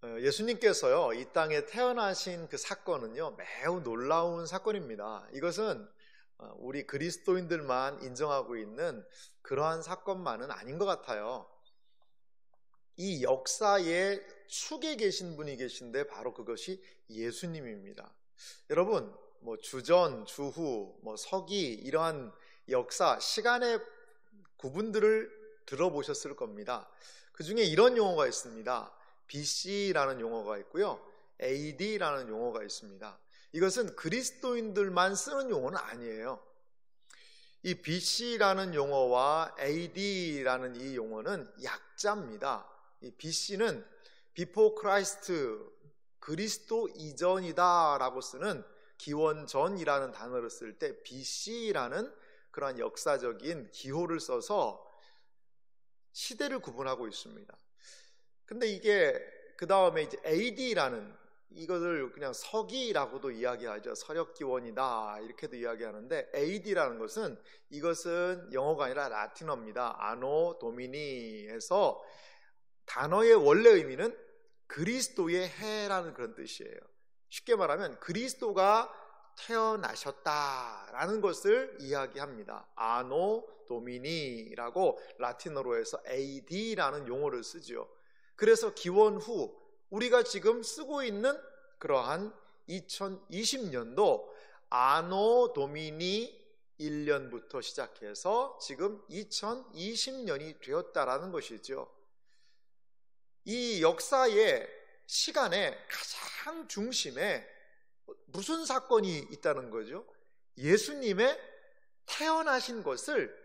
예수님께서요, 이 땅에 태어나신 그 사건은요, 매우 놀라운 사건입니다. 이것은 우리 그리스도인들만 인정하고 있는 그러한 사건만은 아닌 것 같아요. 이 역사의 축에 계신 분이 계신데 바로 그것이 예수님입니다. 여러분, 주전, 주후, 서기 이러한 역사, 시간의 구분들을 들어보셨을 겁니다. 그 중에 이런 용어가 있습니다. BC라는 용어가 있고요, AD라는 용어가 있습니다. 이것은 그리스도인들만 쓰는 용어는 아니에요. 이 BC라는 용어와 AD라는 이 용어는 약자입니다. 이 BC는 Before Christ, 그리스도 이전이다 라고 쓰는 기원전이라는 단어를 쓸 때 BC라는 그러한 역사적인 기호를 써서 시대를 구분하고 있습니다. 근데 이게 그 다음에 이제 AD라는, 이것을 그냥 서기라고도 이야기하죠. 서력기원이다 이렇게도 이야기하는데, AD라는 것은, 이것은 영어가 아니라 라틴어입니다. 아노 도미니에서 단어의 원래 의미는 그리스도의 해라는 그런 뜻이에요. 쉽게 말하면 그리스도가 태어나셨다라는 것을 이야기합니다. 아노 도미니라고 라틴어로 해서 AD라는 용어를 쓰죠. 그래서 기원 후, 우리가 지금 쓰고 있는 그러한 2020년도 아노 도미니 1년부터 시작해서 지금 2020년이 되었다라는 것이죠. 이 역사의 시간의 가장 중심에 무슨 사건이 있다는 거죠? 예수님의 태어나신 것을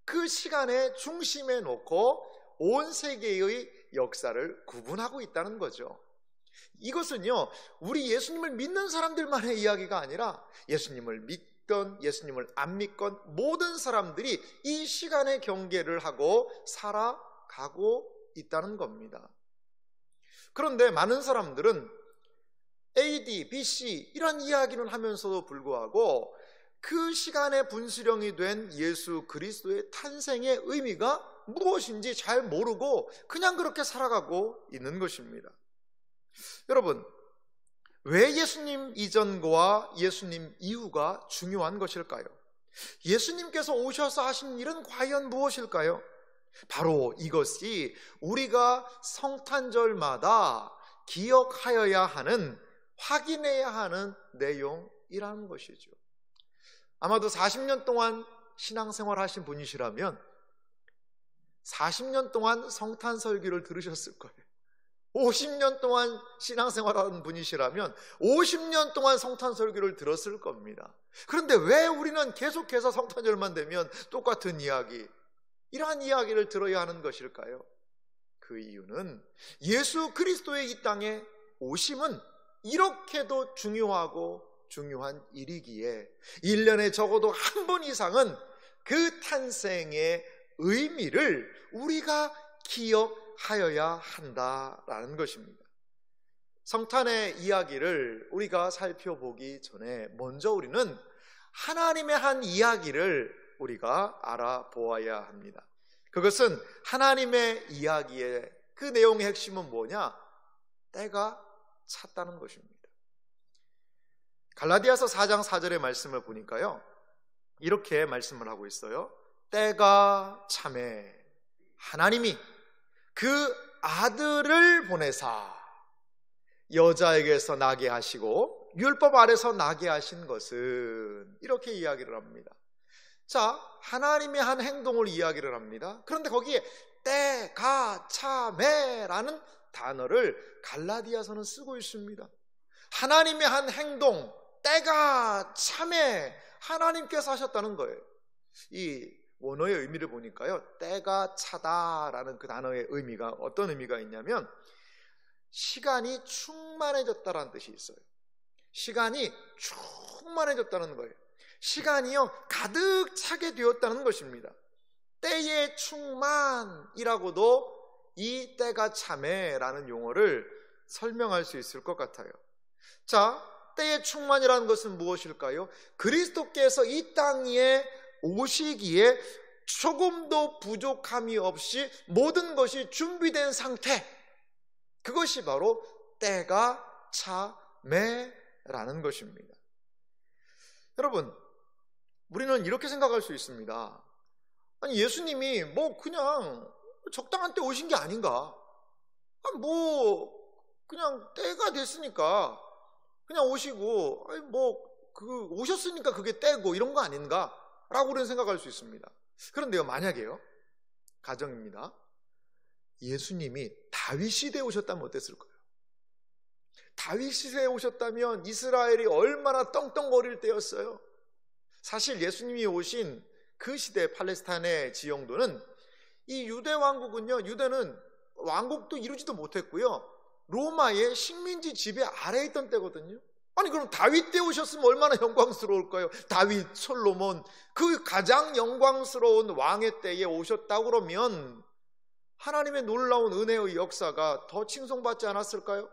그 시간의 중심에 놓고 온 세계의 역사를 구분하고 있다는 거죠. 이것은요, 우리 예수님을 믿는 사람들만의 이야기가 아니라 예수님을 믿건 예수님을 안 믿건 모든 사람들이 이 시간의 경계를 하고 살아가고 있다는 겁니다. 그런데 많은 사람들은 AD, BC 이런 이야기는 하면서도 불구하고 그 시간의 분수령이 된 예수 그리스도의 탄생의 의미가 무엇인지 잘 모르고 그냥 그렇게 살아가고 있는 것입니다. 여러분, 왜 예수님 이전과 예수님 이후가 중요한 것일까요? 예수님께서 오셔서 하신 일은 과연 무엇일까요? 바로 이것이 우리가 성탄절마다 기억하여야 하는, 확인해야 하는 내용이라는 것이죠. 아마도 40년 동안 신앙생활 하신 분이시라면 40년 동안 성탄설교를 들으셨을 거예요. 50년 동안 신앙생활하는 분이시라면 50년 동안 성탄설교를 들었을 겁니다. 그런데 왜 우리는 계속해서 성탄절만 되면 똑같은 이야기, 이러한 이야기를 들어야 하는 것일까요? 그 이유는 예수 그리스도의 이 땅에 오심은 이렇게도 중요하고 중요한 일이기에 1년에 적어도 한 번 이상은 그 탄생의 의미를 우리가 기억하여야 한다라는 것입니다. 성탄의 이야기를 우리가 살펴보기 전에 먼저 우리는 하나님의 한 이야기를 우리가 알아보아야 합니다. 그것은 하나님의 이야기의 그 내용의 핵심은 뭐냐? 때가 찼다는 것입니다. 갈라디아서 4장 4절의 말씀을 보니까요, 이렇게 말씀을 하고 있어요. 때가 차매 하나님이 그 아들을 보내사 여자에게서 나게 하시고 율법 아래서 나게 하신 것은, 이렇게 이야기를 합니다. 자, 하나님의 한 행동을 이야기를 합니다. 그런데 거기에 때가 차매라는 단어를 갈라디아서는 쓰고 있습니다. 하나님의 한 행동, 때가 차매, 하나님께서 하셨다는 거예요. 이 원어의 의미를 보니까요, 때가 차다라는 그 단어의 의미가 어떤 의미가 있냐면 시간이 충만해졌다라는 뜻이 있어요. 시간이 충만해졌다는 거예요. 시간이요, 가득 차게 되었다는 것입니다. 때의 충만이라고도 이 때가 차매라는 용어를 설명할 수 있을 것 같아요. 자, 때의 충만이라는 것은 무엇일까요? 그리스도께서 이 땅에 오시기에 조금도 부족함이 없이 모든 것이 준비된 상태, 그것이 바로 때가 차매라는 것입니다. 여러분, 우리는 이렇게 생각할 수 있습니다. 아니, 예수님이 뭐 그냥 적당한 때 오신 게 아닌가? 뭐 그냥 때가 됐으니까 그냥 오시고, 오셨으니까 그게 때고 이런 거 아닌가? 라고 우리는 생각할 수 있습니다. 그런데요, 만약에요, 가정입니다. 예수님이 다윗 시대에 오셨다면 어땠을까요? 다윗 시대에 오셨다면 이스라엘이 얼마나 떵떵거릴 때였어요. 사실 예수님이 오신 그 시대 팔레스타인의 지형도는, 이 유대 왕국은요, 유대는 왕국도 이루지도 못했고요, 로마의 식민지 지배 아래에 있던 때거든요. 아니, 그럼 다윗 때 오셨으면 얼마나 영광스러울까요? 다윗, 솔로몬, 그 가장 영광스러운 왕의 때에 오셨다고 그러면 하나님의 놀라운 은혜의 역사가 더 칭송받지 않았을까요?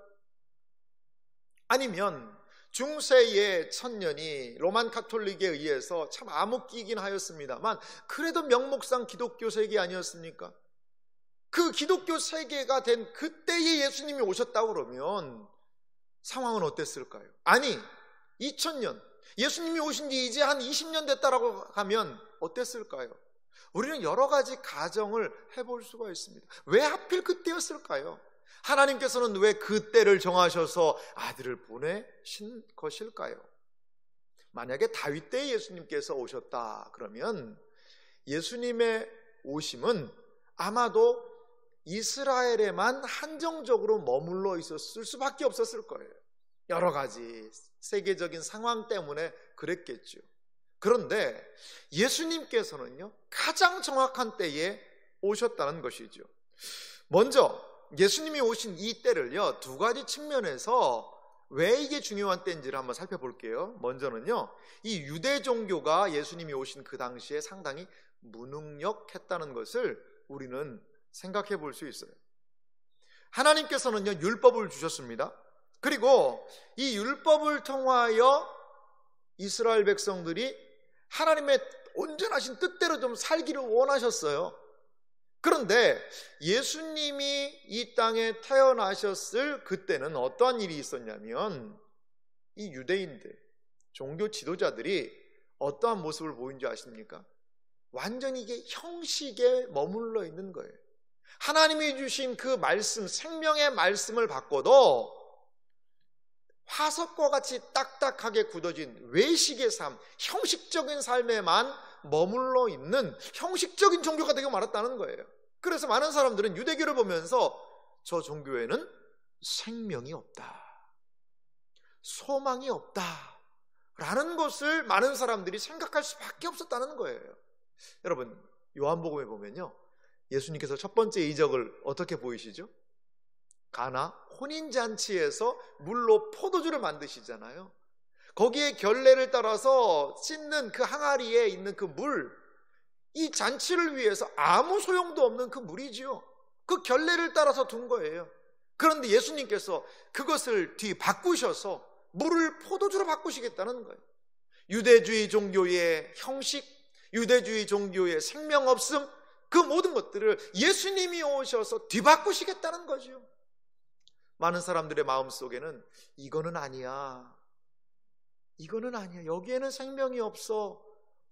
아니면 중세의 천년이 로만 카톨릭에 의해서 참 암흑기이긴 하였습니다만 그래도 명목상 기독교 세계 아니었습니까? 그 기독교 세계가 된 그때에 예수님이 오셨다고 그러면 상황은 어땠을까요? 아니, 2000년, 예수님이 오신 지 이제 한 20년 됐다라고 하면 어땠을까요? 우리는 여러 가지 가정을 해볼 수가 있습니다. 왜 하필 그때였을까요? 하나님께서는 왜 그때를 정하셔서 아들을 보내신 것일까요? 만약에 다윗 때에 예수님께서 오셨다 그러면 예수님의 오심은 아마도 이스라엘에만 한정적으로 머물러 있었을 수밖에 없었을 거예요. 여러 가지 세계적인 상황 때문에 그랬겠죠. 그런데 예수님께서는요, 가장 정확한 때에 오셨다는 것이죠. 먼저 예수님이 오신 이 때를요, 두 가지 측면에서 왜 이게 중요한 때인지를 한번 살펴볼게요. 먼저는요, 이 유대 종교가 예수님이 오신 그 당시에 상당히 무능력했다는 것을 우리는 생각해 볼 수 있어요. 하나님께서는요, 율법을 주셨습니다. 그리고 이 율법을 통하여 이스라엘 백성들이 하나님의 온전하신 뜻대로 좀 살기를 원하셨어요. 그런데 예수님이 이 땅에 태어나셨을 그때는 어떠한 일이 있었냐면, 이 유대인들, 종교 지도자들이 어떠한 모습을 보인 줄 아십니까? 완전히 이게 형식에 머물러 있는 거예요. 하나님이 주신 그 말씀, 생명의 말씀을 받고도 화석과 같이 딱딱하게 굳어진 외식의 삶, 형식적인 삶에만 머물러 있는 형식적인 종교가 되게 말았다는 거예요. 그래서 많은 사람들은 유대교를 보면서 저 종교에는 생명이 없다, 소망이 없다 라는 것을 많은 사람들이 생각할 수밖에 없었다는 거예요. 여러분, 요한복음에 보면요, 예수님께서 첫 번째 이적을 어떻게 보이시죠? 가나 혼인잔치에서 물로 포도주를 만드시잖아요. 거기에 결례를 따라서 씻는 그 항아리에 있는 그 물, 이 잔치를 위해서 아무 소용도 없는 그 물이지요. 그 결례를 따라서 둔 거예요. 그런데 예수님께서 그것을 뒤바꾸셔서 물을 포도주로 바꾸시겠다는 거예요. 유대주의 종교의 형식, 유대주의 종교의 생명 없음, 그 모든 것들을 예수님이 오셔서 뒤바꾸시겠다는 거죠. 많은 사람들의 마음속에는 이거는 아니야, 이거는 아니야, 여기에는 생명이 없어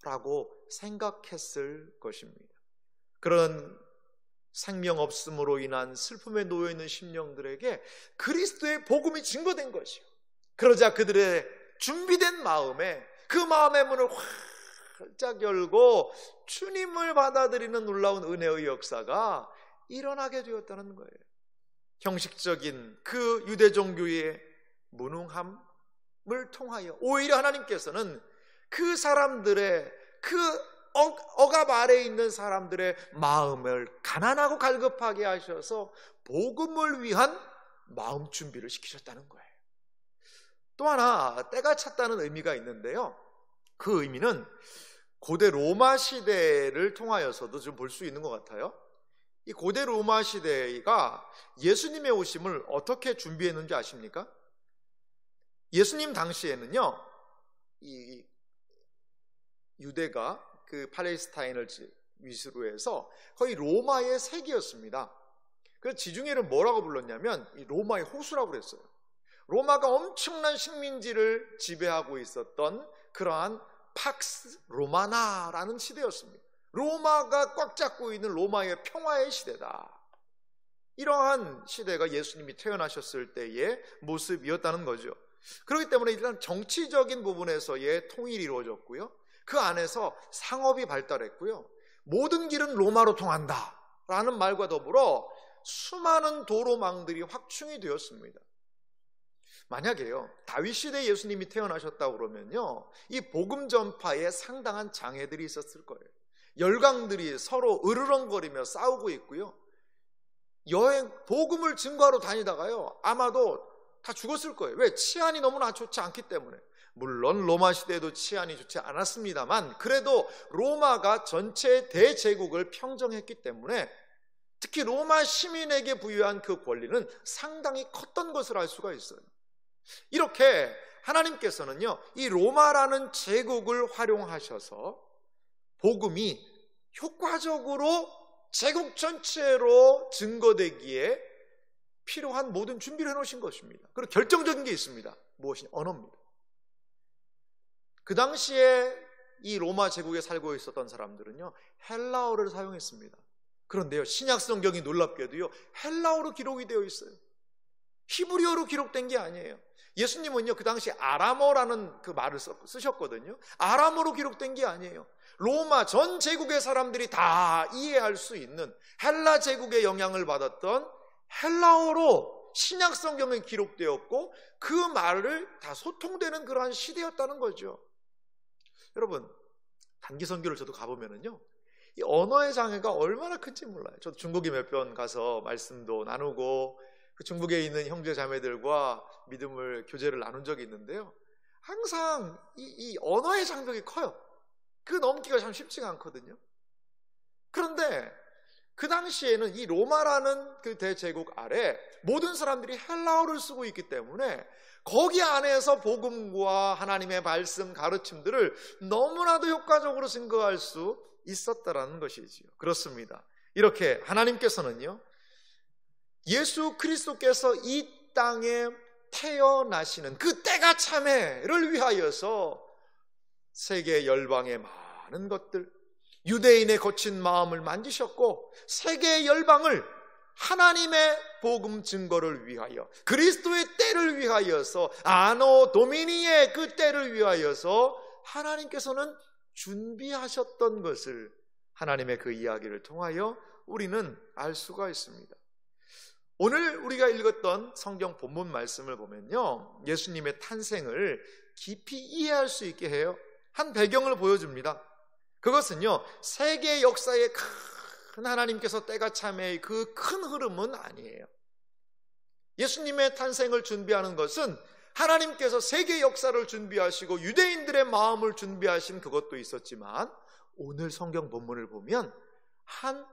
라고 생각했을 것입니다. 그런 생명 없음으로 인한 슬픔에 놓여있는 심령들에게 그리스도의 복음이 증거된 것이요, 그러자 그들의 준비된 마음에 그 마음의 문을 활짝 열고 주님을 받아들이는 놀라운 은혜의 역사가 일어나게 되었다는 거예요. 형식적인 그 유대 종교의 무능함을 통하여 오히려 하나님께서는 그 사람들의 그 억압 아래에 있는 사람들의 마음을 가난하고 갈급하게 하셔서 복음을 위한 마음 준비를 시키셨다는 거예요. 또 하나 때가 찼다는 의미가 있는데요, 그 의미는 고대 로마 시대를 통하여서도 좀 볼 수 있는 것 같아요. 이 고대 로마 시대가 예수님의 오심을 어떻게 준비했는지 아십니까? 예수님 당시에는요, 이 유대가 그 팔레스타인을 위주로 해서 거의 로마의 세계였습니다. 그 지중해를 뭐라고 불렀냐면 이 로마의 호수라고 그랬어요. 로마가 엄청난 식민지를 지배하고 있었던 그러한 팍스 로마나라는 시대였습니다. 로마가 꽉 잡고 있는 로마의 평화의 시대다. 이러한 시대가 예수님이 태어나셨을 때의 모습이었다는 거죠. 그렇기 때문에 일단 정치적인 부분에서의 통일이 이루어졌고요. 그 안에서 상업이 발달했고요. 모든 길은 로마로 통한다 라는 말과 더불어 수많은 도로망들이 확충이 되었습니다. 만약에요, 다윗 시대에 예수님이 태어나셨다고 그러면요, 이 복음 전파에 상당한 장애들이 있었을 거예요. 열강들이 서로 으르렁거리며 싸우고 있고요. 복음을 증거하러 다니다가요, 아마도 다 죽었을 거예요. 왜? 치안이 너무나 좋지 않기 때문에. 물론 로마 시대에도 치안이 좋지 않았습니다만, 그래도 로마가 전체 대제국을 평정했기 때문에 특히 로마 시민에게 부여한 그 권리는 상당히 컸던 것을 알 수가 있어요. 이렇게 하나님께서는요, 이 로마라는 제국을 활용하셔서 복음이 효과적으로 제국 전체로 증거되기에 필요한 모든 준비를 해놓으신 것입니다. 그리고 결정적인 게 있습니다. 무엇이냐? 언어입니다. 그 당시에 이 로마 제국에 살고 있었던 사람들은요, 헬라어를 사용했습니다. 그런데요, 신약 성경이 놀랍게도요, 헬라어로 기록이 되어 있어요. 히브리어로 기록된 게 아니에요. 예수님은요, 그 당시 아람어라는 그 말을 쓰셨거든요. 아람어로 기록된 게 아니에요. 로마 전 제국의 사람들이 다 이해할 수 있는 헬라 제국의 영향을 받았던 헬라어로 신약 성경에 기록되었고, 그 말을 다 소통되는 그러한 시대였다는 거죠. 여러분, 단기 선교를 저도 가보면은요, 이 언어의 장애가 얼마나 큰지 몰라요. 저도 중국에 몇 번 가서 말씀도 나누고 그 중국에 있는 형제 자매들과 믿음을 교제를 나눈 적이 있는데요, 항상 이 언어의 장벽이 커요. 그 넘기가 참 쉽지가 않거든요. 그런데 그 당시에는 이 로마라는 그 대제국 아래 모든 사람들이 헬라어를 쓰고 있기 때문에 거기 안에서 복음과 하나님의 말씀 가르침들을 너무나도 효과적으로 증거할 수 있었다라는 것이지요. 그렇습니다. 이렇게 하나님께서는요, 예수 그리스도께서 이 땅에 태어나시는 그 때가 참해를 위하여서 세계 열방의 많은 것들, 유대인의 거친 마음을 만지셨고, 세계 열방을 하나님의 복음 증거를 위하여, 그리스도의 때를 위하여서, 아노 도미니의 그 때를 위하여서 하나님께서는 준비하셨던 것을 하나님의 그 이야기를 통하여 우리는 알 수가 있습니다. 오늘 우리가 읽었던 성경 본문 말씀을 보면요, 예수님의 탄생을 깊이 이해할 수 있게 해요. 한 배경을 보여줍니다. 그것은요, 세계 역사의 큰 하나님께서 때가 참의 그 큰 흐름은 아니에요. 예수님의 탄생을 준비하는 것은 하나님께서 세계 역사를 준비하시고 유대인들의 마음을 준비하신 그것도 있었지만, 오늘 성경 본문을 보면 한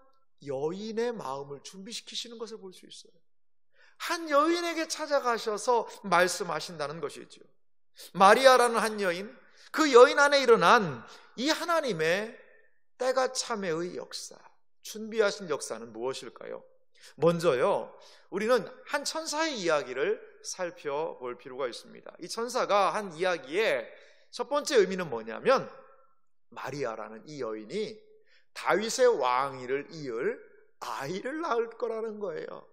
여인의 마음을 준비시키시는 것을 볼 수 있어요. 한 여인에게 찾아가셔서 말씀하신다는 것이죠. 마리아라는 한 여인, 그 여인 안에 일어난 이 하나님의 때가 참회의 역사, 준비하신 역사는 무엇일까요? 먼저요, 우리는 한 천사의 이야기를 살펴볼 필요가 있습니다. 이 천사가 한 이야기의 첫 번째 의미는 뭐냐면, 마리아라는 이 여인이 다윗의 왕위를 이을 아이를 낳을 거라는 거예요.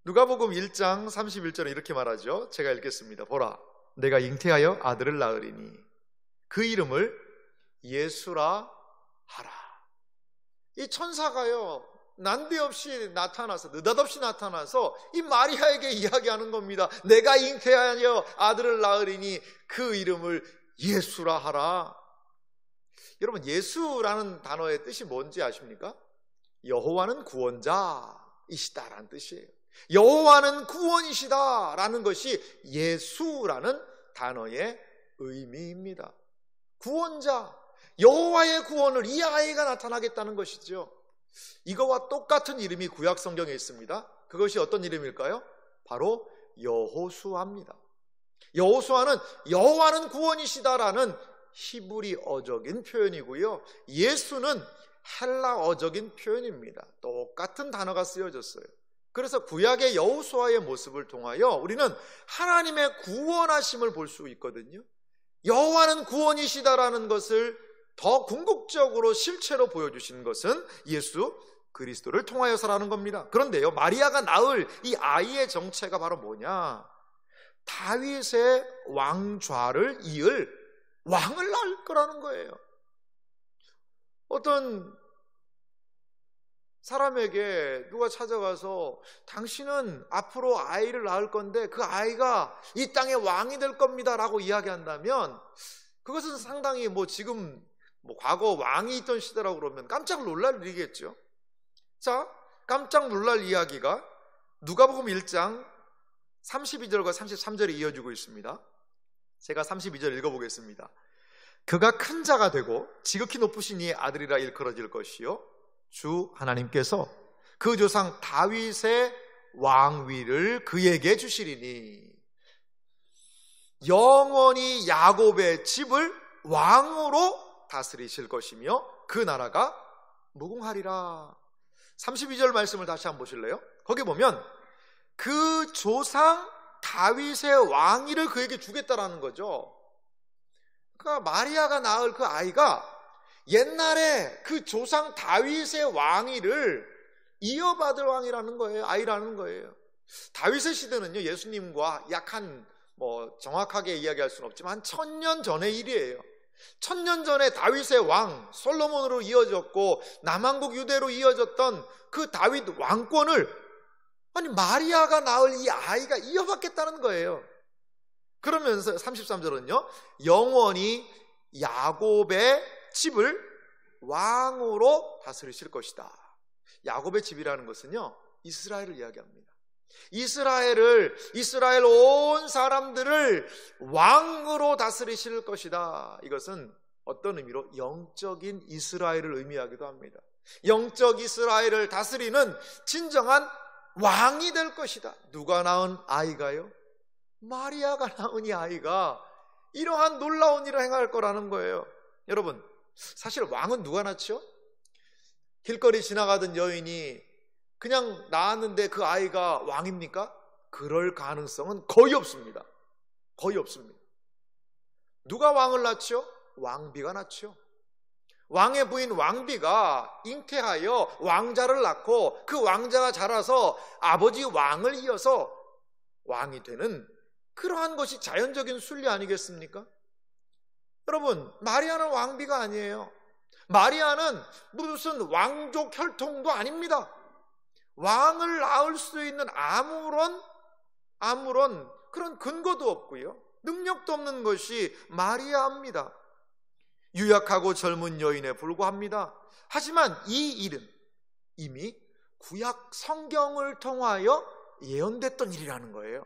누가복음 1장 31절에 이렇게 말하죠. 제가 읽겠습니다. 보라, 내가 잉태하여 아들을 낳으리니 그 이름을 예수라 하라. 이 천사가요, 난데없이 나타나서, 느닷없이 나타나서 이 마리아에게 이야기하는 겁니다. 내가 잉태하여 아들을 낳으리니 그 이름을 예수라 하라. 여러분, 예수라는 단어의 뜻이 뭔지 아십니까? 여호와는 구원자이시다라는 뜻이에요. 여호와는 구원이시다라는 것이 예수라는 단어의 의미입니다. 구원자, 여호와의 구원을, 이 아이가 나타나겠다는 것이죠. 이거와 똑같은 이름이 구약 성경에 있습니다. 그것이 어떤 이름일까요? 바로 여호수아입니다. 여호수아는 여호와는 구원이시다라는 히브리어적인 표현이고요, 예수는 헬라어적인 표현입니다. 똑같은 단어가 쓰여졌어요. 그래서 구약의 여호수아의 모습을 통하여 우리는 하나님의 구원하심을 볼 수 있거든요. 여호와는 구원이시다라는 것을 더 궁극적으로 실체로 보여주신 것은 예수 그리스도를 통하여서라는 겁니다. 그런데요, 마리아가 낳을 이 아이의 정체가 바로 뭐냐? 다윗의 왕좌를 이을 왕을 낳을 거라는 거예요. 어떤 사람에게 누가 찾아가서 당신은 앞으로 아이를 낳을 건데 그 아이가 이 땅의 왕이 될 겁니다 라고 이야기한다면 그것은 상당히 지금 과거 왕이 있던 시대라고 그러면 깜짝 놀랄 일이겠죠. 자, 깜짝 놀랄 이야기가 누가복음 1장 32절과 33절에 이어지고 있습니다. 제가 32절 읽어보겠습니다. 그가 큰 자가 되고 지극히 높으신 이의 아들이라 일컬어질 것이요 주 하나님께서 그 조상 다윗의 왕위를 그에게 주시리니 영원히 야곱의 집을 왕으로 다스리실 것이며 그 나라가 무궁하리라. 32절 말씀을 다시 한번 보실래요? 거기 보면 그 조상 다윗의 왕위를 그에게 주겠다라는 거죠. 그러니까 마리아가 낳을 그 아이가 옛날에 그 조상 다윗의 왕위를 이어받을 왕이라는 거예요. 아이라는 거예요. 다윗의 시대는요, 예수님과 약 한 정확하게 이야기할 수는 없지만 한 1000년 전의 일이에요. 1000년 전에 다윗의 왕 솔로몬으로 이어졌고 남한국 유대로 이어졌던 그 다윗 왕권을 마리아가 낳을 이 아이가 이어받겠다는 거예요. 그러면서 33절은요, 영원히 야곱의 집을 왕으로 다스리실 것이다. 야곱의 집이라는 것은요, 이스라엘을 이야기합니다. 이스라엘 온 사람들을 왕으로 다스리실 것이다. 이것은 어떤 의미로 영적인 이스라엘을 의미하기도 합니다. 영적 이스라엘을 다스리는 진정한 왕이 될 것이다. 누가 낳은 아이가요? 마리아가 낳은 이 아이가 이러한 놀라운 일을 행할 거라는 거예요. 여러분, 사실 왕은 누가 낳죠? 길거리 지나가던 여인이 그냥 낳았는데 그 아이가 왕입니까? 그럴 가능성은 거의 없습니다. 거의 없습니다. 누가 왕을 낳죠? 왕비가 낳죠. 왕의 부인 왕비가 잉태하여 왕자를 낳고 그 왕자가 자라서 아버지 왕을 이어서 왕이 되는 그러한 것이 자연적인 순리 아니겠습니까? 여러분, 마리아는 왕비가 아니에요. 마리아는 무슨 왕족 혈통도 아닙니다. 왕을 낳을 수 있는 아무런 그런 근거도 없고요, 능력도 없는 것이 마리아입니다. 유약하고 젊은 여인에 불과합니다. 하지만 이 일은 이미 구약 성경을 통하여 예언됐던 일이라는 거예요.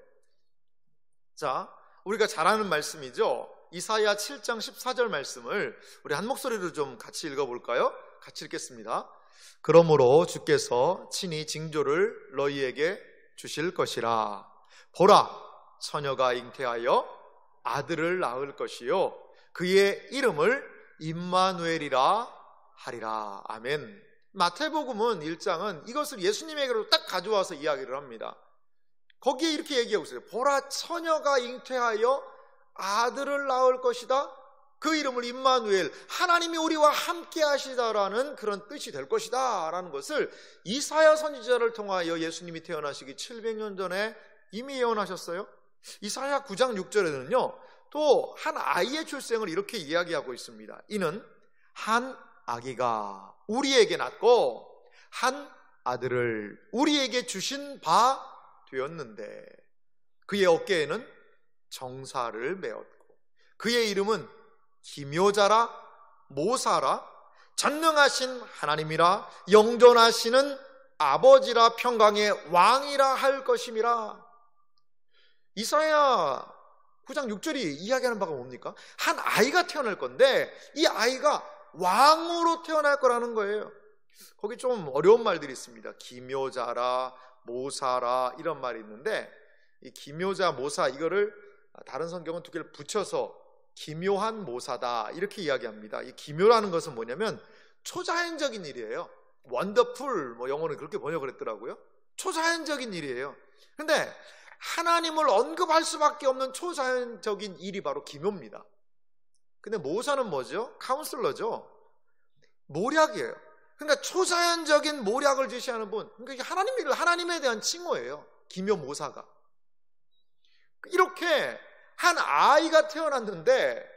자, 우리가 잘 아는 말씀이죠. 이사야 7장 14절 말씀을 우리 한 목소리로 좀 같이 읽어볼까요? 같이 읽겠습니다. 그러므로 주께서 친히 징조를 너희에게 주실 것이라. 보라, 처녀가 잉태하여 아들을 낳을 것이요 그의 이름을 임마누엘이라 하리라. 아멘. 마태복음은 1장은 이것을 예수님에게로 딱 가져와서 이야기를 합니다. 거기에 이렇게 얘기하고 있어요. 보라, 처녀가 잉태하여 아들을 낳을 것이다. 그 이름을 임마누엘, 하나님이 우리와 함께 하시다라는 그런 뜻이 될 것이다 라는 것을 이사야 선지자를 통하여 예수님이 태어나시기 700년 전에 이미 예언하셨어요. 이사야 9장 6절에는요 또 한 아이의 출생을 이렇게 이야기하고 있습니다. 이는 한 아기가 우리에게 낳고 한 아들을 우리에게 주신 바 되었는데 그의 어깨에는 정사를 메었고 그의 이름은 기묘자라 모사라 전능하신 하나님이라 영존하시는 아버지라 평강의 왕이라 할 것임이라. 이사야 9장 6절이 이야기하는 바가 뭡니까? 한 아이가 태어날 건데 이 아이가 왕으로 태어날 거라는 거예요. 거기 좀 어려운 말들이 있습니다. 기묘자라 모사라 이런 말이 있는데 이 기묘자 모사 이거를 다른 성경은 두 개를 붙여서 기묘한 모사다 이렇게 이야기합니다. 이 기묘라는 것은 뭐냐면 초자연적인 일이에요. 원더풀, 영어는 그렇게 번역을 했더라고요. 초자연적인 일이에요. 근데 하나님을 언급할 수밖에 없는 초자연적인 일이 바로 기묘입니다. 근데 모사는 뭐죠? 카운슬러죠. 모략이에요. 그러니까 초자연적인 모략을 제시하는 분, 그러니까 하나님에 대한 칭호예요. 기묘 모사가. 이렇게 한 아이가 태어났는데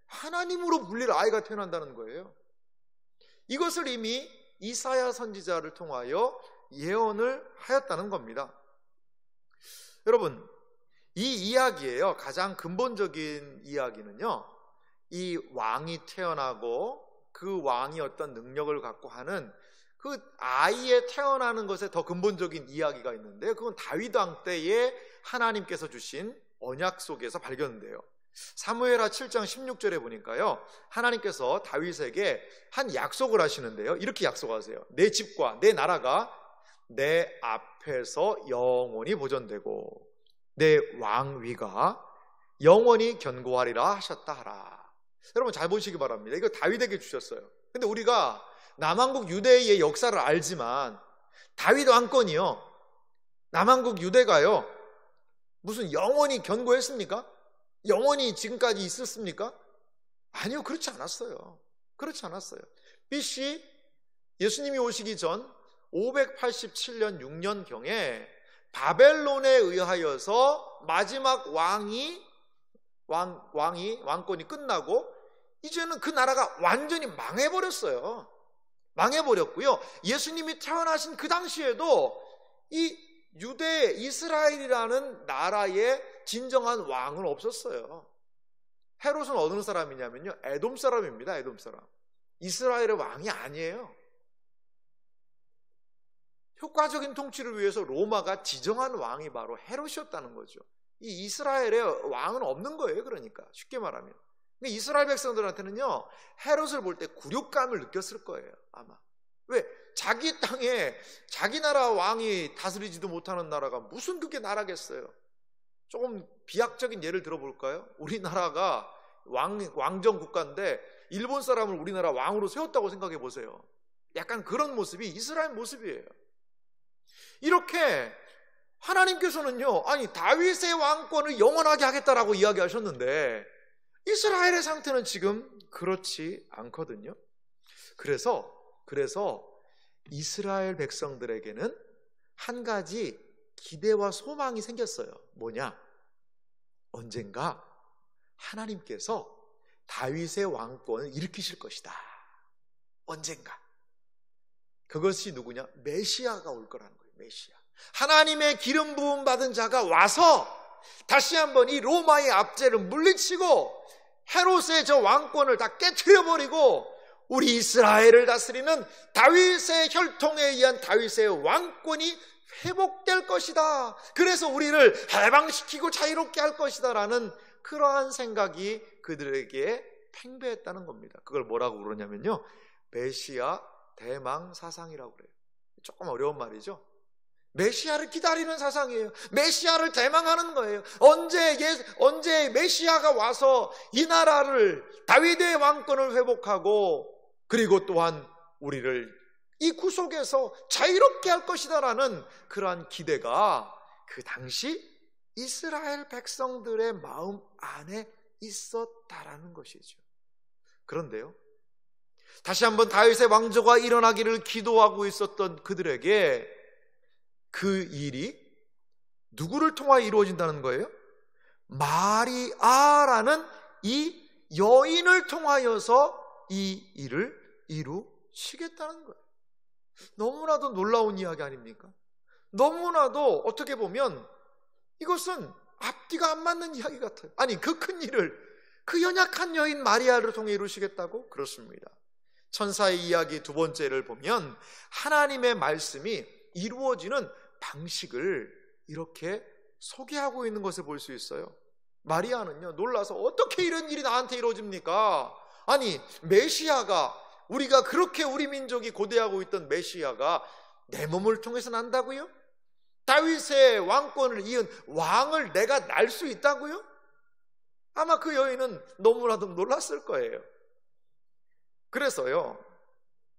하나님으로 불릴 아이가 태어난다는 거예요. 이것을 이미 이사야 선지자를 통하여 예언을 하였다는 겁니다. 여러분, 이 이야기예요. 가장 근본적인 이야기는요, 이 왕이 태어나고 그 왕이 어떤 능력을 갖고 하는 그 아이의 태어나는 것에 더 근본적인 이야기가 있는데, 그건 다윗 왕 때에 하나님께서 주신 언약 속에서 발견돼요. 사무엘하 7장 16절에 보니까요, 하나님께서 다윗에게 한 약속을 하시는데요, 이렇게 약속하세요. 내 집과 내 나라가 내 앞에서 영원히 보존되고 내 왕위가 영원히 견고하리라 하셨다 하라. 여러분 잘 보시기 바랍니다. 이거 다윗에게 주셨어요. 근데 우리가 남한국 유대의 역사를 알지만 다윗 왕권이요, 남한국 유대가요, 무슨 영원히 견고했습니까? 영원히 지금까지 있었습니까? 아니요, 그렇지 않았어요. 그렇지 않았어요. BC, 예수님이 오시기 전 587년 6년경에 바벨론에 의하여서 마지막 왕권이 끝나고 이제는 그 나라가 완전히 망해버렸어요. 망해버렸고요. 예수님이 태어나신 그 당시에도 이 유대 이스라엘이라는 나라의 진정한 왕은 없었어요. 헤롯은 어느 사람이냐면요, 에돔 사람입니다. 에돔 사람. 이스라엘의 왕이 아니에요. 효과적인 통치를 위해서 로마가 지정한 왕이 바로 헤롯이었다는 거죠. 이 이스라엘의 왕은 없는 거예요. 그러니까 쉽게 말하면. 근데 이스라엘 백성들한테는요, 헤롯을 볼 때 굴욕감을 느꼈을 거예요, 아마. 왜? 자기 땅에 자기 나라 왕이 다스리지도 못하는 나라가 무슨 그게 나라겠어요? 조금 비약적인 예를 들어볼까요? 우리나라가 왕정 국가인데 일본 사람을 우리나라 왕으로 세웠다고 생각해 보세요. 약간 그런 모습이 이스라엘 모습이에요. 이렇게 하나님께서는요, 아니 다윗의 왕권을 영원하게 하겠다라고 이야기하셨는데 이스라엘의 상태는 지금 그렇지 않거든요. 그래서 이스라엘 백성들에게는 한 가지 기대와 소망이 생겼어요. 뭐냐? 언젠가 하나님께서 다윗의 왕권을 일으키실 것이다. 언젠가. 그것이 누구냐? 메시아가 올 거라는 거예요. 메시아. 하나님의 기름 부음 받은 자가 와서 다시 한번 이 로마의 압제를 물리치고 헤롯의 저 왕권을 다 깨트려버리고 우리 이스라엘을 다스리는 다윗의 혈통에 의한 다윗의 왕권이 회복될 것이다. 그래서 우리를 해방시키고 자유롭게 할 것이다 라는 그러한 생각이 그들에게 팽배했다는 겁니다. 그걸 뭐라고 그러냐면요, 메시아 대망 사상이라고 그래요. 조금 어려운 말이죠. 메시아를 기다리는 사상이에요. 메시아를 대망하는 거예요. 언제 메시아가 와서 이 나라를, 다윗의 왕권을 회복하고 그리고 또한 우리를 이 구속에서 자유롭게 할 것이다라는 그러한 기대가 그 당시 이스라엘 백성들의 마음 안에 있었다라는 것이죠. 그런데요, 다시 한번 다윗의 왕조가 일어나기를 기도하고 있었던 그들에게 그 일이 누구를 통하여 이루어진다는 거예요? 마리아라는 이 여인을 통하여서 이 일을 이루시겠다는 거예요. 너무나도 놀라운 이야기 아닙니까? 너무나도 어떻게 보면 이것은 앞뒤가 안 맞는 이야기 같아요. 아니, 그 큰 일을 그 연약한 여인 마리아를 통해 이루시겠다고? 그렇습니다. 천사의 이야기 두 번째를 보면 하나님의 말씀이 이루어지는 방식을 이렇게 소개하고 있는 것을 볼 수 있어요. 마리아는요, 놀라서 어떻게 이런 일이 나한테 이루어집니까? 아니, 메시아가, 우리가 그렇게 우리 민족이 고대하고 있던 메시아가 내 몸을 통해서 난다고요? 다윗의 왕권을 이은 왕을 내가 날 수 있다고요? 아마 그 여인은 너무나도 놀랐을 거예요. 그래서요,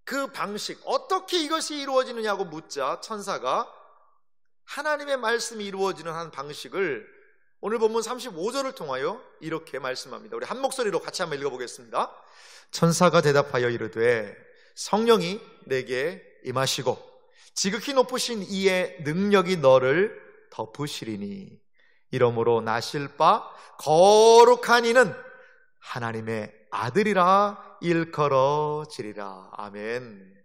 그 방식, 어떻게 이것이 이루어지느냐고 묻자 천사가 하나님의 말씀이 이루어지는 한 방식을 오늘 본문 35절을 통하여 이렇게 말씀합니다. 우리 한 목소리로 같이 한번 읽어보겠습니다. 천사가 대답하여 이르되 성령이 내게 임하시고 지극히 높으신 이의 능력이 너를 덮으시리니 이러므로 나실 바 거룩한 이는 하나님의 아들이라 일컬어지리라. 아멘.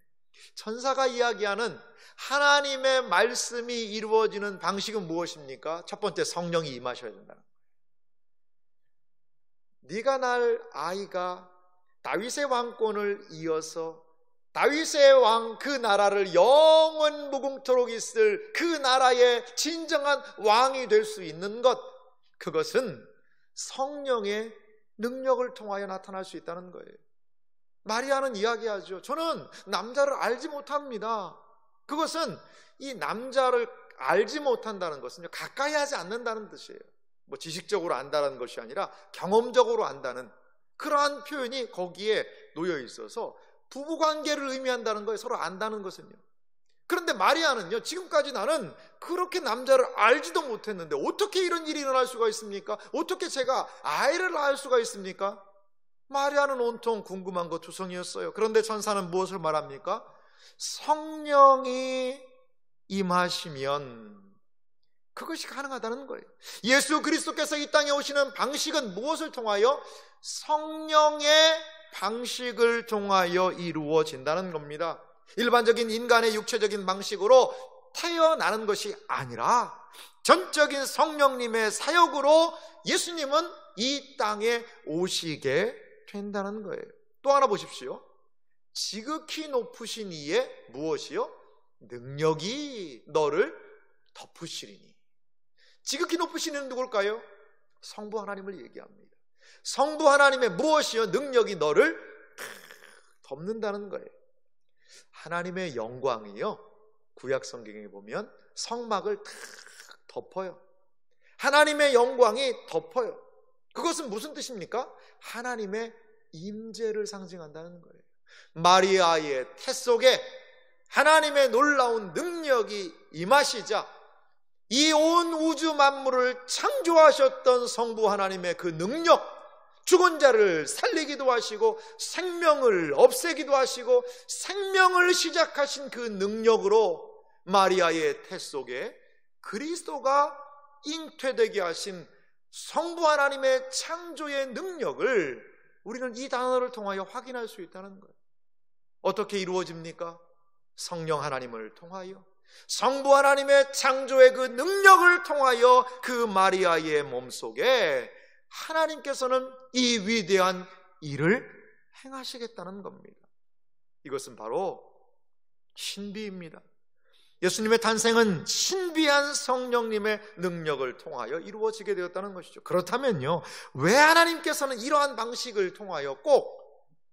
천사가 이야기하는 하나님의 말씀이 이루어지는 방식은 무엇입니까? 첫 번째, 성령이 임하셔야 된다. 네가 낳을 아이가 다윗의 왕권을 이어서 다윗의 왕 그 나라를 영원 무궁토록 있을 그 나라의 진정한 왕이 될 수 있는 것, 그것은 성령의 능력을 통하여 나타날 수 있다는 거예요. 마리아는 이야기하죠. 저는 남자를 알지 못합니다. 그것은 이 남자를 알지 못한다는 것은 가까이 하지 않는다는 뜻이에요. 뭐 지식적으로 안다는 것이 아니라 경험적으로 안다는 그러한 표현이 거기에 놓여 있어서 부부관계를 의미한다는 거예요. 서로 안다는 것은요. 그런데 마리아는요, 지금까지 나는 그렇게 남자를 알지도 못했는데 어떻게 이런 일이 일어날 수가 있습니까? 어떻게 제가 아이를 낳을 수가 있습니까? 마리아는 온통 궁금한 것 투성이었어요. 그런데 천사는 무엇을 말합니까? 성령이 임하시면 그것이 가능하다는 거예요. 예수 그리스도께서 이 땅에 오시는 방식은 무엇을 통하여? 성령의 방식을 통하여 이루어진다는 겁니다. 일반적인 인간의 육체적인 방식으로 태어나는 것이 아니라 전적인 성령님의 사역으로 예수님은 이 땅에 오시게 된다는 거예요. 또 하나 보십시오. 지극히 높으신 이의 무엇이요? 능력이 너를 덮으시리니. 지극히 높으신 이는 누굴까요? 성부 하나님을 얘기합니다. 성부 하나님의 무엇이요? 능력이 너를 덮는다는 거예요. 하나님의 영광이요, 구약 성경에 보면 성막을 탁 덮어요. 하나님의 영광이 덮어요. 그것은 무슨 뜻입니까? 하나님의 임재를 상징한다는 거예요. 마리아의 태 속에 하나님의 놀라운 능력이 임하시자 이 온 우주 만물을 창조하셨던 성부 하나님의 그 능력, 죽은 자를 살리기도 하시고 생명을 없애기도 하시고 생명을 시작하신 그 능력으로 마리아의 태 속에 그리스도가 잉태되게 하신 성부 하나님의 창조의 능력을 우리는 이 단어를 통하여 확인할 수 있다는 거예요. 어떻게 이루어집니까? 성령 하나님을 통하여, 성부 하나님의 창조의 그 능력을 통하여 그 마리아의 몸속에 하나님께서는 이 위대한 일을 행하시겠다는 겁니다. 이것은 바로 신비입니다. 예수님의 탄생은 신비한 성령님의 능력을 통하여 이루어지게 되었다는 것이죠. 그렇다면요, 왜 하나님께서는 이러한 방식을 통하여 꼭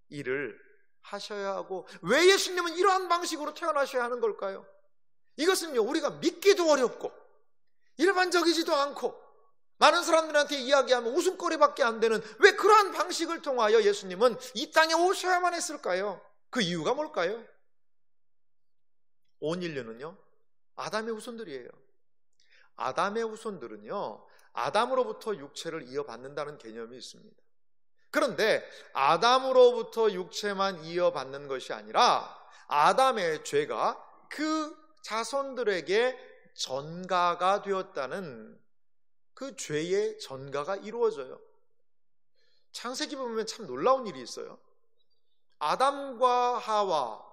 일을 하셔야 하고 왜 예수님은 이러한 방식으로 태어나셔야 하는 걸까요? 이것은요, 우리가 믿기도 어렵고 일반적이지도 않고 많은 사람들한테 이야기하면 웃음거리밖에 안 되는, 왜 그러한 방식을 통하여 예수님은 이 땅에 오셔야만 했을까요? 그 이유가 뭘까요? 온 인류는요, 아담의 후손들이에요. 아담의 후손들은요, 아담으로부터 육체를 이어받는다는 개념이 있습니다. 그런데 아담으로부터 육체만 이어받는 것이 아니라 아담의 죄가 그 자손들에게 전가가 되었다는 그 죄의 전가가 이루어져요. 창세기 보면 참 놀라운 일이 있어요. 아담과 하와,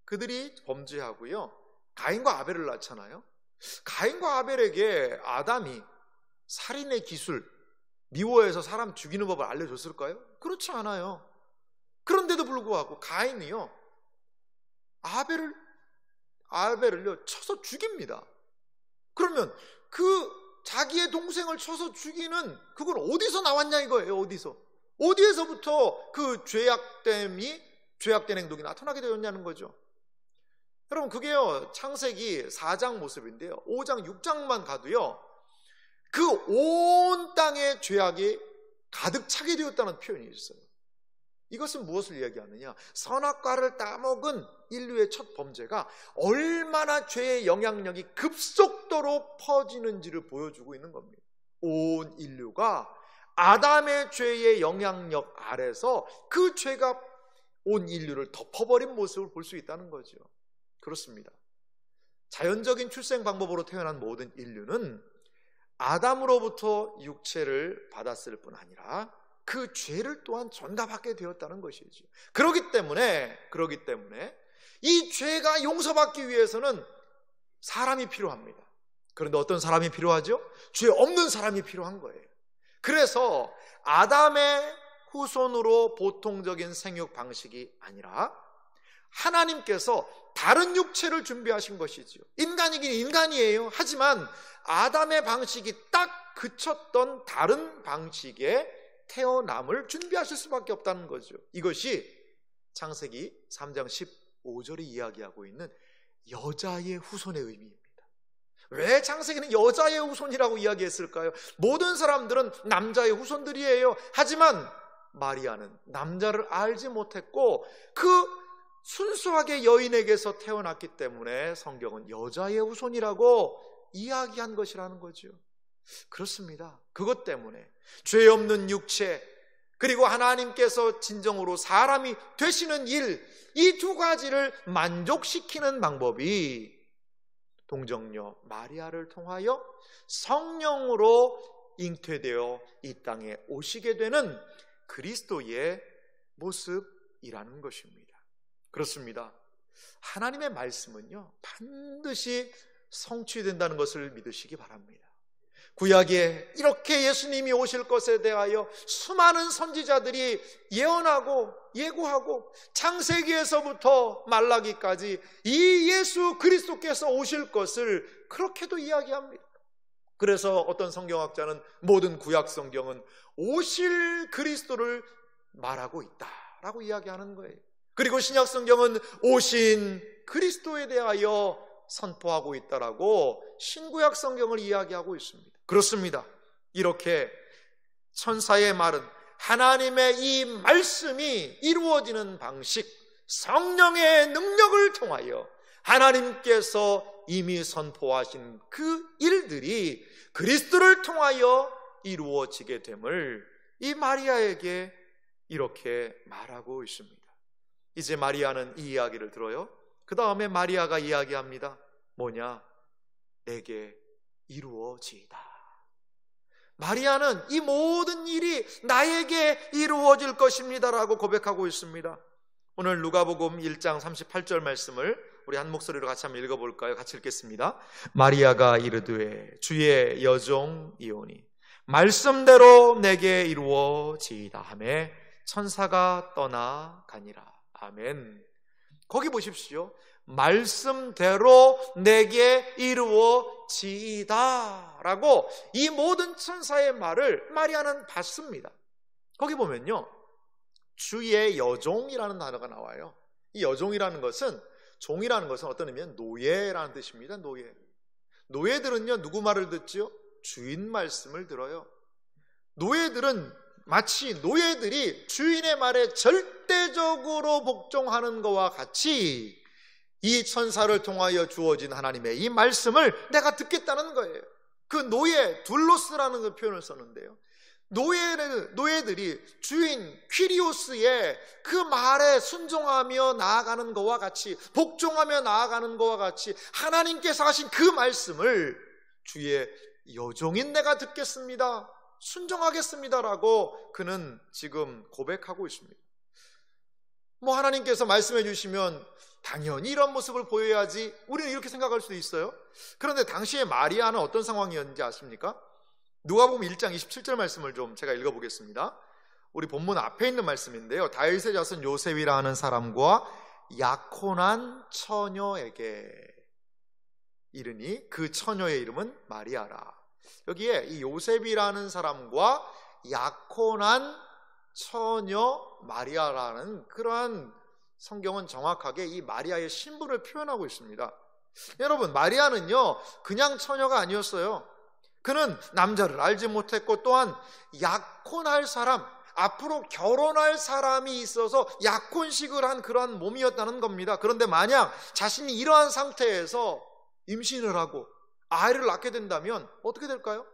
그들이 범죄하고요, 가인과 아벨을 낳잖아요. 가인과 아벨에게 아담이 살인의 기술, 미워해서 사람 죽이는 법을 알려줬을까요? 그렇지 않아요. 그런데도 불구하고 가인이요, 아벨을요 쳐서 죽입니다. 그러면 그 자기의 동생을 쳐서 죽이는, 그건 어디서 나왔냐 이거예요. 어디에서부터 그 죄악된 행동이 나타나게 되었냐는 거죠. 여러분, 그게요, 창세기 4장 모습인데요, 5장 6장만 가도요, 그 온 땅에 죄악이 가득 차게 되었다는 표현이 있어요. 이것은 무엇을 이야기하느냐? 선악과를 따먹은 인류의 첫 범죄가 얼마나 죄의 영향력이 급속도로 퍼지는지를 보여주고 있는 겁니다. 온 인류가 아담의 죄의 영향력 아래서 그 죄가 온 인류를 덮어버린 모습을 볼 수 있다는 거죠. 그렇습니다. 자연적인 출생 방법으로 태어난 모든 인류는 아담으로부터 육체를 받았을 뿐 아니라 그 죄를 또한 전가받게 되었다는 것이죠. 그렇기 때문에 이 죄가 용서받기 위해서는 사람이 필요합니다. 그런데 어떤 사람이 필요하죠? 죄 없는 사람이 필요한 거예요. 그래서 아담의 후손으로 보통적인 생육 방식이 아니라 하나님께서 다른 육체를 준비하신 것이죠. 인간이긴 인간이에요. 하지만 아담의 방식이 딱 그쳤던 다른 방식의 태어남을 준비하실 수밖에 없다는 거죠. 이것이 창세기 3장 15절이 이야기하고 있는 여자의 후손의 의미입니다. 왜 창세기는 여자의 후손이라고 이야기했을까요? 모든 사람들은 남자의 후손들이에요. 하지만 마리아는 남자를 알지 못했고 그 순수하게 여인에게서 태어났기 때문에 성경은 여자의 후손이라고 이야기한 것이라는 거죠. 그렇습니다. 그것 때문에 죄 없는 육체 그리고 하나님께서 진정으로 사람이 되시는 일, 이 두 가지를 만족시키는 방법이 동정녀 마리아를 통하여 성령으로 잉태되어 이 땅에 오시게 되는 그리스도의 모습이라는 것입니다. 그렇습니다. 하나님의 말씀은요 반드시 성취된다는 것을 믿으시기 바랍니다. 구약에 이렇게 예수님이 오실 것에 대하여 수많은 선지자들이 예언하고 예고하고 창세기에서부터 말라기까지 이 예수 그리스도께서 오실 것을 그렇게도 이야기합니다. 그래서 어떤 성경학자는 모든 구약 성경은 오실 그리스도를 말하고 있다라고 이야기하는 거예요. 그리고 신약 성경은 오신 그리스도에 대하여 선포하고 있다라고 신구약 성경을 이야기하고 있습니다. 그렇습니다. 이렇게 천사의 말은 하나님의 이 말씀이 이루어지는 방식, 성령의 능력을 통하여 하나님께서 이미 선포하신 그 일들이 그리스도를 통하여 이루어지게 됨을 이 마리아에게 이렇게 말하고 있습니다. 이제 마리아는 이 이야기를 들어요. 그 다음에 마리아가 이야기합니다. 뭐냐? 내게 이루어지이다. 마리아는 이 모든 일이 나에게 이루어질 것입니다 라고 고백하고 있습니다. 오늘 누가복음 1장 38절 말씀을 우리 한 목소리로 같이 한번 읽어볼까요? 같이 읽겠습니다. 마리아가 이르되 주의 여종이오니 말씀대로 내게 이루어지이다 하매 천사가 떠나가니라. 아멘. 거기 보십시오. 말씀대로 내게 이루어지이다 라고 이 모든 천사의 말을 마리아는 받습니다. 거기 보면요 주의 여종이라는 단어가 나와요. 이 여종이라는 것은, 종이라는 것은 어떤 의미는 노예라는 뜻입니다. 노예들은요 누구 말을 듣죠? 주인 말씀을 들어요. 노예들은 마치 노예들이 주인의 말에 절대적으로 복종하는 것과 같이 이 천사를 통하여 주어진 하나님의 이 말씀을 내가 듣겠다는 거예요. 그 노예, 둘로스라는 그 표현을 썼는데요, 노예들이 주인 퀴리오스의 그 말에 순종하며 나아가는 것과 같이, 복종하며 나아가는 것과 같이 하나님께서 하신 그 말씀을 주의 여종인 내가 듣겠습니다, 순종하겠습니다라고 그는 지금 고백하고 있습니다. 하나님께서 말씀해 주시면 당연히 이런 모습을 보여야지, 우리는 이렇게 생각할 수도 있어요. 그런데 당시에 마리아는 어떤 상황이었는지 아십니까? 누가복음 1장 27절 말씀을 좀 제가 읽어보겠습니다. 우리 본문 앞에 있는 말씀인데요, 다윗의 자손 요셉이라는 사람과 약혼한 처녀에게 이르니 그 처녀의 이름은 마리아라. 여기에 이 요셉이라는 사람과 약혼한 처녀 마리아라는 그러한 성경은 정확하게 이 마리아의 신분을 표현하고 있습니다. 여러분, 마리아는요 그냥 처녀가 아니었어요. 그는 남자를 알지 못했고 또한 약혼할 사람, 앞으로 결혼할 사람이 있어서 약혼식을 한 그러한 몸이었다는 겁니다. 그런데 만약 자신이 이러한 상태에서 임신을 하고 아이를 낳게 된다면 어떻게 될까요?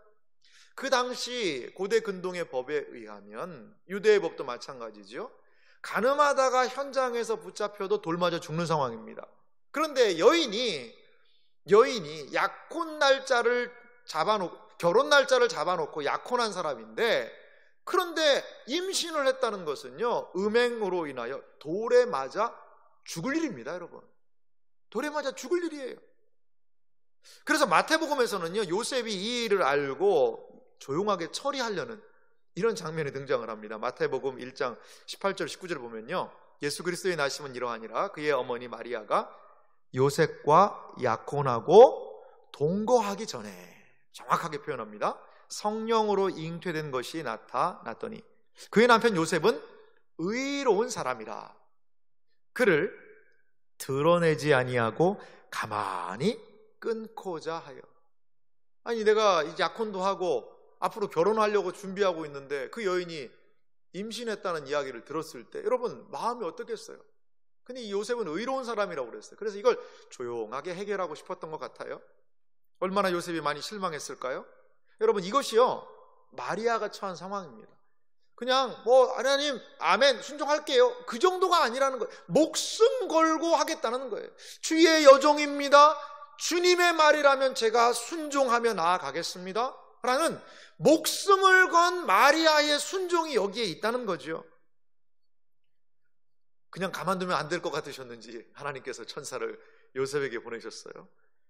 그 당시 고대 근동의 법에 의하면, 유대의 법도 마찬가지죠, 가늠하다가 현장에서 붙잡혀도 돌 맞아 죽는 상황입니다. 그런데 여인이 약혼 날짜를 잡아놓고, 결혼 날짜를 잡아놓고 약혼한 사람인데, 그런데 임신을 했다는 것은요, 음행으로 인하여 돌에 맞아 죽을 일입니다, 여러분. 돌에 맞아 죽을 일이에요. 그래서 마태복음에서는요, 요셉이 이 일을 알고 조용하게 처리하려는 이런 장면이 등장을 합니다. 마태복음 1장 18절 19절을 보면요, 예수 그리스도의 나심은 이러하니라 그의 어머니 마리아가 요셉과 약혼하고 동거하기 전에, 정확하게 표현합니다. 성령으로 잉태된 것이 나타났더니 그의 남편 요셉은 의로운 사람이라 그를 드러내지 아니하고 가만히 끊고자 하여. 아니, 내가 이제 약혼도 하고 앞으로 결혼하려고 준비하고 있는데 그 여인이 임신했다는 이야기를 들었을 때 여러분 마음이 어떻겠어요? 근데 이 요셉은 의로운 사람이라고 그랬어요. 그래서 이걸 조용하게 해결하고 싶었던 것 같아요. 얼마나 요셉이 많이 실망했을까요? 여러분, 이것이요, 마리아가 처한 상황입니다. 그냥 하나님 아멘 순종할게요, 그 정도가 아니라는 거예요. 목숨 걸고 하겠다는 거예요. 주의 여종입니다, 주님의 말이라면 제가 순종하며 나아가겠습니다 라는 목숨을 건 마리아의 순종이 여기에 있다는 거죠. 그냥 가만두면 안 될 것 같으셨는지 하나님께서 천사를 요셉에게 보내셨어요.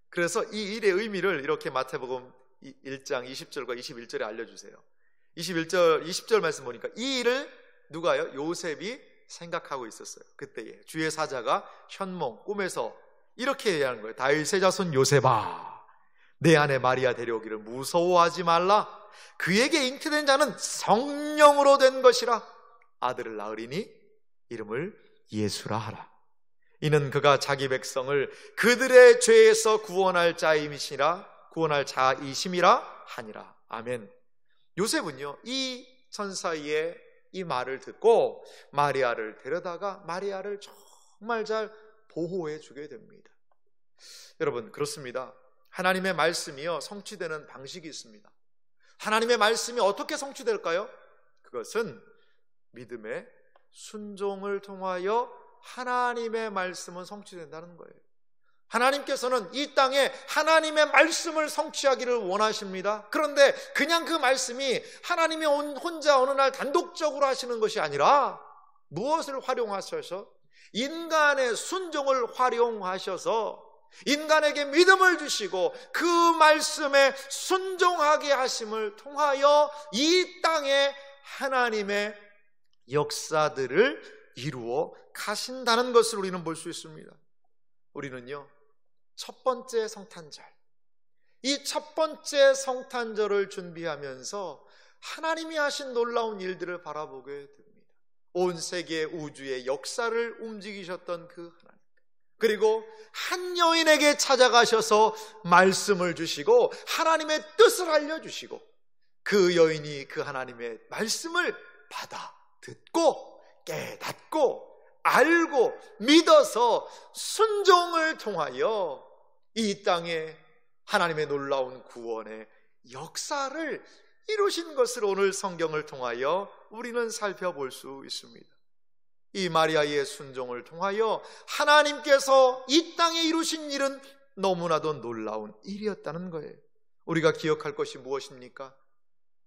그래서 이 일의 의미를 이렇게 마태복음 1장 20절과 21절에 알려주세요. 20절 말씀 보니까 이 일을 누가요? 요셉이 생각하고 있었어요. 그때에 주의 사자가 현몽, 꿈에서 이렇게 얘기하는 거예요. 다윗의 자손 요셉아, 내 아내 마리아 데려오기를 무서워하지 말라. 그에게 잉태된 자는 성령으로 된 것이라. 아들을 낳으리니 이름을 예수라 하라. 이는 그가 자기 백성을 그들의 죄에서 구원할 자임이시라, 구원할 자이심이라 하니라. 아멘. 요셉은요, 이 천사의 이 말을 듣고 마리아를 데려다가 마리아를 정말 잘 보호해 주게 됩니다. 여러분, 그렇습니다. 하나님의 말씀이요, 성취되는 방식이 있습니다. 하나님의 말씀이 어떻게 성취될까요? 그것은 믿음의 순종을 통하여 하나님의 말씀은 성취된다는 거예요. 하나님께서는 이 땅에 하나님의 말씀을 성취하기를 원하십니다. 그런데 그냥 그 말씀이 하나님이 혼자 어느 날 단독적으로 하시는 것이 아니라 무엇을 활용하셔서? 인간의 순종을 활용하셔서 인간에게 믿음을 주시고 그 말씀에 순종하게 하심을 통하여 이 땅에 하나님의 역사들을 이루어 가신다는 것을 우리는 볼 수 있습니다. 우리는요, 첫 번째 성탄절, 이 첫 번째 성탄절을 준비하면서 하나님이 하신 놀라운 일들을 바라보게 됩니다. 온 세계 우주의 역사를 움직이셨던 그 하나님, 그리고 한 여인에게 찾아가셔서 말씀을 주시고 하나님의 뜻을 알려주시고 그 여인이 그 하나님의 말씀을 받아 듣고 깨닫고 알고 믿어서 순종을 통하여 이 땅에 하나님의 놀라운 구원의 역사를 이루신 것을 오늘 성경을 통하여 우리는 살펴볼 수 있습니다. 이 마리아의 순종을 통하여 하나님께서 이 땅에 이루신 일은 너무나도 놀라운 일이었다는 거예요. 우리가 기억할 것이 무엇입니까?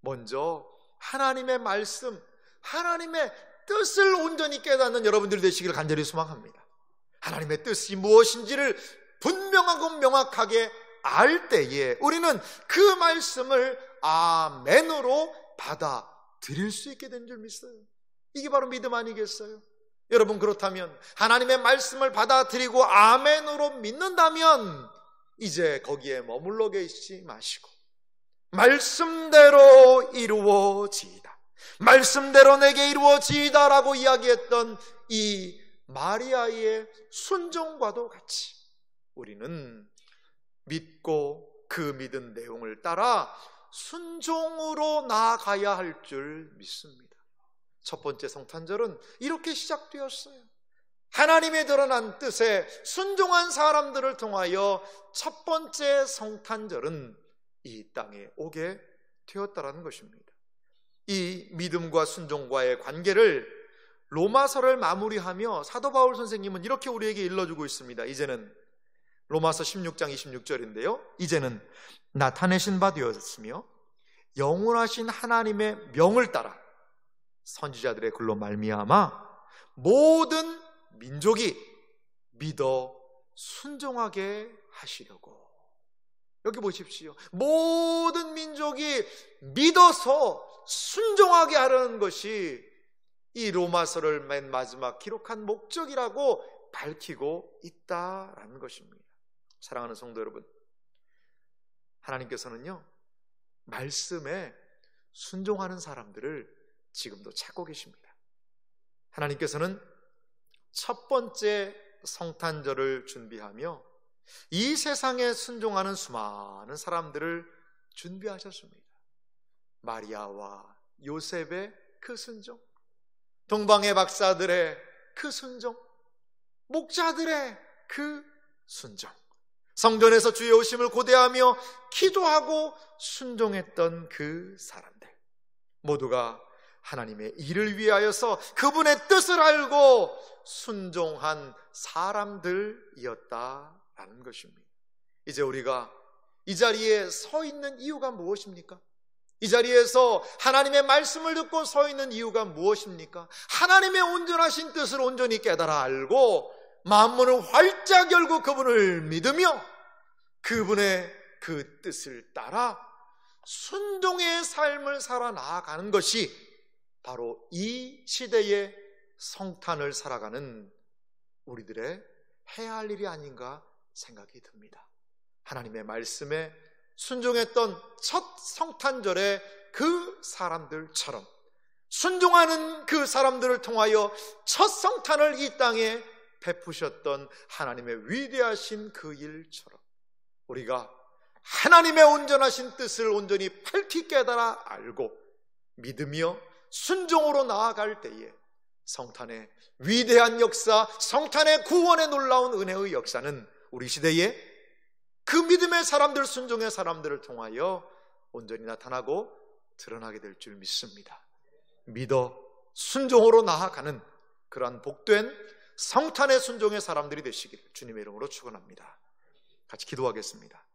먼저 하나님의 말씀, 하나님의 뜻을 온전히 깨닫는 여러분들 되시기를 간절히 소망합니다. 하나님의 뜻이 무엇인지를 분명하고 명확하게 알 때에 우리는 그 말씀을 아멘으로 받아들일 수 있게 된 줄 믿어요. 이게 바로 믿음 아니겠어요? 여러분, 그렇다면 하나님의 말씀을 받아들이고 아멘으로 믿는다면 이제 거기에 머물러 계시지 마시고 말씀대로 이루어지이다, 말씀대로 내게 이루어지이다라고 이야기했던 이 마리아의 순종과도 같이 우리는 믿고 그 믿은 내용을 따라 순종으로 나아가야 할 줄 믿습니다. 첫 번째 성탄절은 이렇게 시작되었어요. 하나님의 드러난 뜻에 순종한 사람들을 통하여 첫 번째 성탄절은 이 땅에 오게 되었다라는 것입니다. 이 믿음과 순종과의 관계를 로마서를 마무리하며 사도 바울 선생님은 이렇게 우리에게 일러주고 있습니다. 이제는 로마서 16장 26절인데요. 이제는 나타내신 바 되었으며 영원하신 하나님의 명을 따라 선지자들의 글로 말미암아 모든 민족이 믿어 순종하게 하시려고. 여기 보십시오. 모든 민족이 믿어서 순종하게 하려는 것이 이 로마서를 맨 마지막 기록한 목적이라고 밝히고 있다라는 것입니다. 사랑하는 성도 여러분, 하나님께서는요, 말씀에 순종하는 사람들을 지금도 찾고 계십니다. 하나님께서는 첫 번째 성탄절을 준비하며 이 세상에 순종하는 수많은 사람들을 준비하셨습니다. 마리아와 요셉의 그 순종, 동방의 박사들의 그 순종, 목자들의 그 순종, 성전에서 주의 오심을 고대하며 기도하고 순종했던 그 사람들 모두가 하나님의 일을 위하여서 그분의 뜻을 알고 순종한 사람들이었다라는 것입니다. 이제 우리가 이 자리에 서 있는 이유가 무엇입니까? 이 자리에서 하나님의 말씀을 듣고 서 있는 이유가 무엇입니까? 하나님의 온전하신 뜻을 온전히 깨달아 알고 만문을 활짝 열고 그분을 믿으며 그분의 그 뜻을 따라 순종의 삶을 살아 나아가는 것이 바로 이 시대의 성탄을 살아가는 우리들의 해야 할 일이 아닌가 생각이 듭니다. 하나님의 말씀에 순종했던 첫 성탄절의 그 사람들처럼 순종하는 그 사람들을 통하여 첫 성탄을 이 땅에 베푸셨던 하나님의 위대하신 그 일처럼 우리가 하나님의 온전하신 뜻을 온전히 밝히 깨달아 알고 믿으며 순종으로 나아갈 때에 성탄의 위대한 역사, 성탄의 구원의 놀라운 은혜의 역사는 우리 시대에 그 믿음의 사람들, 순종의 사람들을 통하여 온전히 나타나고 드러나게 될 줄 믿습니다. 믿어 순종으로 나아가는 그러한 복된 성탄의 순종의 사람들이 되시기를 주님의 이름으로 축원합니다. 같이 기도하겠습니다.